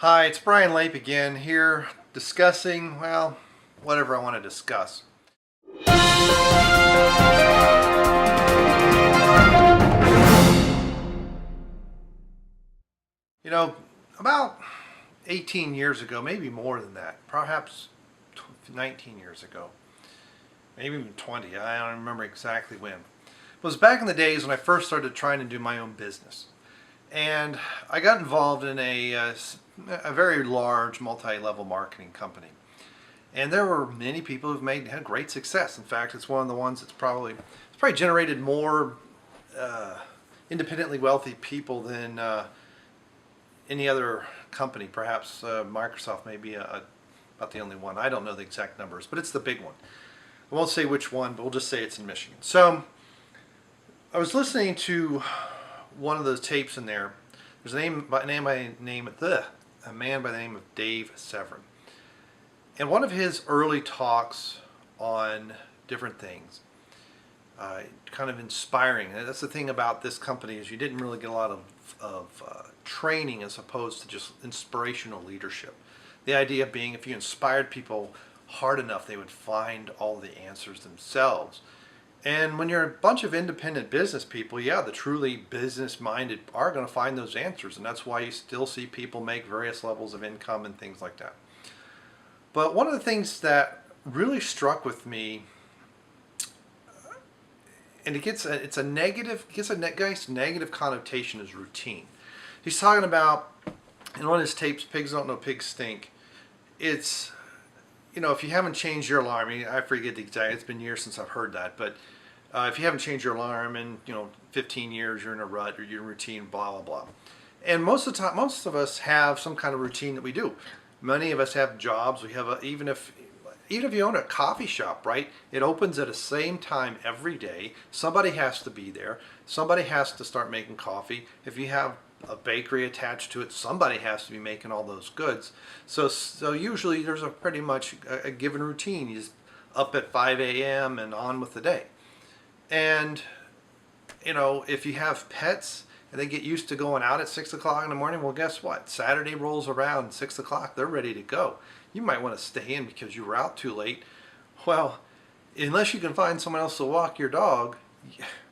Hi, it's Brian Lape again here discussing, well, whatever I want to discuss. You know, about 18 years ago, maybe more than that, perhaps 19 years ago, maybe even 20, I don't remember exactly when. It was back in the days when I first started trying to do my own business. And I got involved in a very large multi-level marketing company. And there were many people who've had great success. In fact, it's one of the ones it's probably generated more uh, independently wealthy people than any other company. Perhaps Microsoft may be about the only one. I don't know the exact numbers, but it's the big one. I won't say which one, but we'll just say it's in Michigan. So I was listening to one of those tapes in there. There's a man by the name of Dave Severn. And one of his early talks on different things, kind of inspiring. And that's the thing about this company is you didn't really get a lot of training as opposed to just inspirational leadership. The idea being if you inspired people hard enough, they would find all the answers themselves. And when you're a bunch of independent business people, yeah, the truly business minded are going to find those answers. And that's why you still see people make various levels of income and things like that. But one of the things that really struck with me, and it's a negative, gets a nice negative connotation, is routine. He's talking about in one of his tapes, "Pigs Don't Know Pigs Stink." It's, if you haven't changed your alarm, I forget the exact. It's been years since I've heard that, but if you haven't changed your alarm in 15 years, you're in a rut or you're in routine, blah blah blah. And most of the time, most of us have some kind of routine that we do. Many of us have jobs. We have even if you own a coffee shop, right? It opens at the same time every day. Somebody has to be there. Somebody has to start making coffee. If you have a bakery attached to it, somebody has to be making all those goods. So usually there's a pretty much a given routine. You just up at 5 a.m. and on with the day. And if you have pets and they get used to going out at 6 o'clock in the morning, well, guess what? Saturday rolls around, 6 o'clock, they're ready to go. You might want to stay in because you were out too late. Well, unless you can find someone else to walk your dog,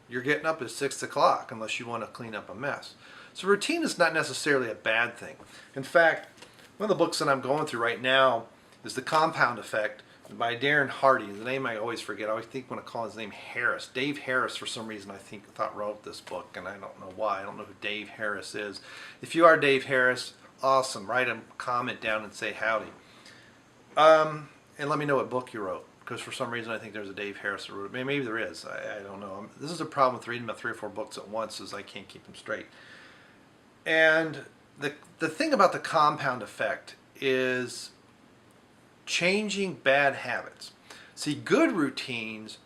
you're getting up at 6 o'clock unless you want to clean up a mess. So routine is not necessarily a bad thing. In fact, one of the books that I'm going through right now is The Compound Effect by Darren Hardy. The name I always forget. I always think when I call his name Harris. Dave Harris, for some reason, I thought wrote this book, and I don't know why. I don't know who Dave Harris is. If you are Dave Harris, awesome. Write a comment down and say howdy. And let me know what book you wrote, because for some reason I think there's a Dave Harris that wrote it. Maybe there is. I don't know. This is a problem with reading about 3 or 4 books at once, is I can't keep them straight. And the thing about the compound effect is changing bad habits. See, good routines,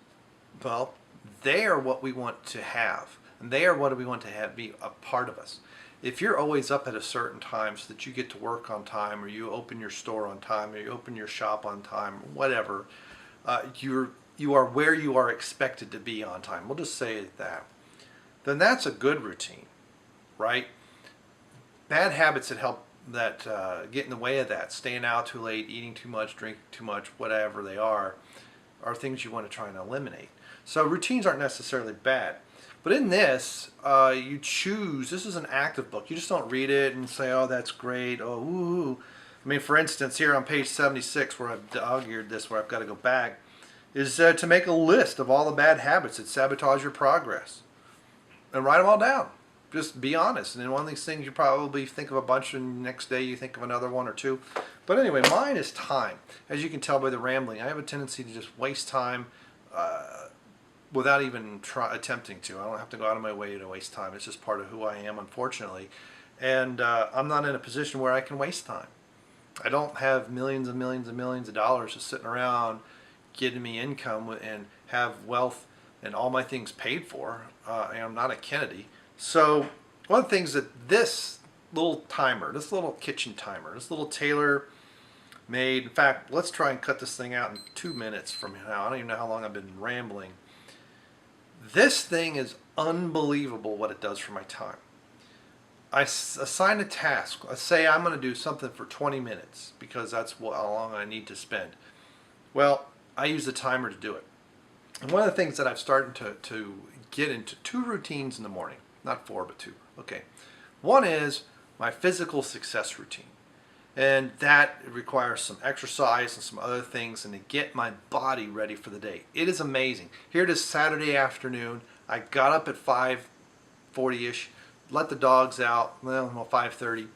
well, they are what we want to have. And they are what we want to have be a part of us. If you're always up at a certain time so that you get to work on time, or you open your store on time, or you open your shop on time, or whatever, you are where you are expected to be on time. We'll just say that. Then that's a good routine, right? Bad habits that get in the way of that, staying out too late, eating too much, drinking too much, whatever they are things you want to try and eliminate. So routines aren't necessarily bad. But in this, you choose, this is an active book. You just don't read it and say, oh, that's great, oh, ooh. I mean, for instance, here on page 76, where I've dog-eared this, where I've got to go back, is to make a list of all the bad habits that sabotage your progress. And write them all down. Just be honest. And then one of these things, you probably think of a bunch, and the next day you think of another one or two. But anyway, mine is time. As you can tell by the rambling, I have a tendency to just waste time without even attempting to. I don't have to go out of my way to waste time. It's just part of who I am, unfortunately. And I'm not in a position where I can waste time. I don't have millions and millions and millions of dollars just sitting around getting me income and have wealth and all my things paid for. And I'm not a Kennedy. So one of the things that this little timer, this little kitchen timer, this little tailor made, in fact, let's try and cut this thing out in 2 minutes from now. I don't even know how long I've been rambling. This thing is unbelievable what it does for my time. assign a task. Let's say I'm going to do something for 20 minutes because that's how long I need to spend. Well, I use a timer to do it. And one of the things that I've started to get into, 2 routines in the morning, not 4, but 2. Okay. One is my physical success routine. And that requires some exercise and some other things and to get my body ready for the day. It is amazing. Here it is Saturday afternoon. I got up at 5:40ish, let the dogs out, well 5:30.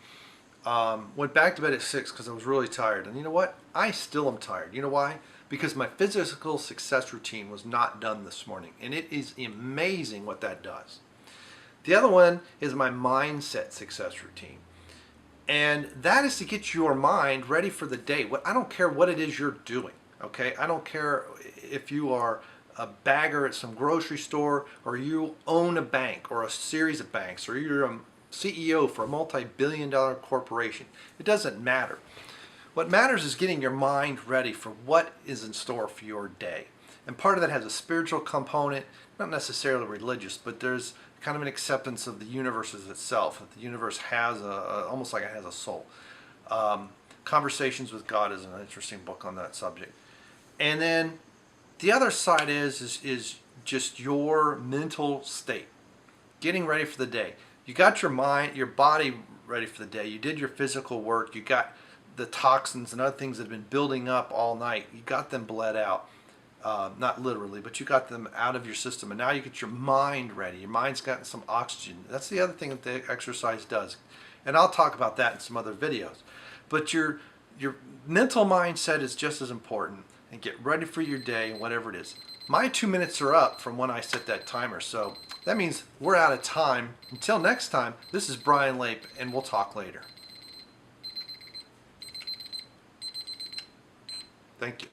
Went back to bed at 6 because I was really tired. And you know what? I still am tired. You know why? Because my physical success routine was not done this morning. And it is amazing what that does. The other one is my mindset success routine. And that is to get your mind ready for the day. I don't care what it is you're doing, okay? I don't care if you are a bagger at some grocery store or you own a bank or a series of banks or you're a CEO for a multi-billion-dollar corporation. It doesn't matter. What matters is getting your mind ready for what is in store for your day. And part of that has a spiritual component, not necessarily religious, but there's kind of an acceptance of the universe as itself. That the universe has almost like it has a soul. Conversations with God is an interesting book on that subject. And then the other side is just your mental state, getting ready for the day. You got your mind, your body ready for the day. You did your physical work. You got the toxins and other things that have been building up all night. You got them bled out. Not literally, but you got them out of your system, and now you get your mind ready. Your mind's gotten some oxygen. That's the other thing that the exercise does, and I'll talk about that in some other videos. But your mental mindset is just as important, and get ready for your day, whatever it is. My 2 minutes are up from when I set that timer, so that means we're out of time. Until next time, this is Brian Lape, and we'll talk later. Thank you.